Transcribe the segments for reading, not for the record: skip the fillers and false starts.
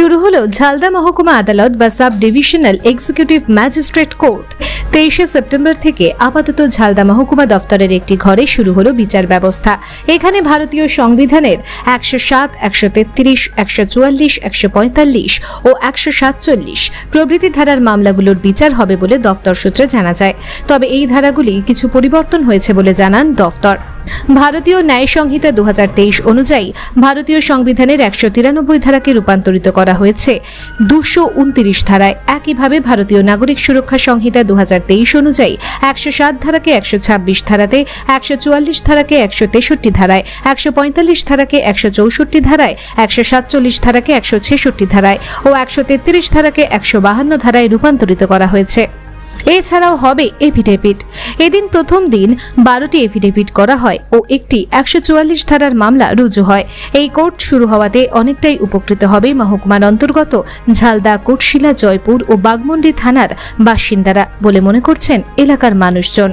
শুরু হলো ঝালদা মহকুমা আদালত বা sub divisional executive magistrate court. 23শে সেপ্টেম্বর থেকে আপাতত ঝালদা মহকুমা দফতরের একটি ঘরে শুরু হলো বিচার ব্যবস্থা। এখানে ভারতীয় সংবিধানের 107, 133, 144, 145 ও 147 প্রভৃতি ধারার মামলাগুলোর বিচার হবে বলে দফতর সূত্রে জানা যায়। তবে এই ধারাগুলি কিছু পরিবর্তন হয়েছে বলে জানান দফতর। ভারতীয় ন্যায় সংহিতা 2023 অনুযায়ী ভারতীয় সংবিধানের 193 ধারাকে রূপান্তরিত করা হয়েছে 229 ধারায়। একইভাবে ভারতীয় নাগরিক সুরক্ষা সংহিতা 2023 অনুযায়ী 107 ধারাকে 126 ধারাতে, 144 ধারাকে 163 ধারায়, 145 ধারাকে 164 ধারায়, 147 ধারাকে 166 ধারায় ও 133 ধারাকে 152 ধারায় রূপান্তরিত করা হয়েছে। এছাড়াও হবে এফিডেভিট। এদিন প্রথম দিন 12টি এফিডেভিট করা হয় ও একটি 144 ধারার মামলা রুজু হয়। এই কোর্ট শুরু হওয়াতে অনেকটাই উপকৃত হবে মহকুমার অন্তর্গত ঝালদা, কোটশিলা, জয়পুর ও বাগমুন্ডি থানার বাসিন্দারা বলে মনে করছেন এলাকার মানুষজন।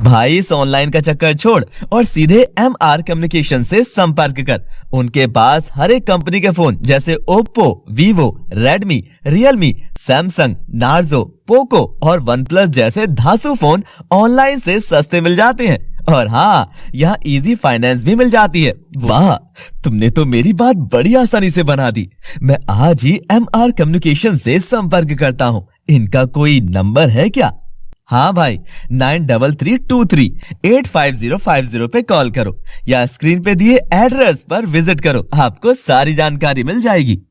भाई इस ऑनलाइन का चक्कर छोड़ और सीधे MR कम्युनिकेशन से संपर्क कर। उनके पास हर एक कंपनी के फोन जैसे Oppo, Vivo, Redmi, Realme, Samsung, Narzo, Poco और OnePlus जैसे धांसू फोन ऑनलाइन से सस्ते मिल जाते हैं। और हाँ, यहाँ इजी फाइनेंस भी मिल जाती है। वाह, तुमने तो मेरी बात बड़ी आसानी से बना दी। मैं आज ही MR कम्युनिकेशन से संपर्क करता हूँ। इनका कोई नंबर है क्या? हाँ भाई, 9323 पे कॉल करो या स्क्रीन पे दिए एड्रेस पर विजिट करो। आपको सारी जानकारी मिल जाएगी।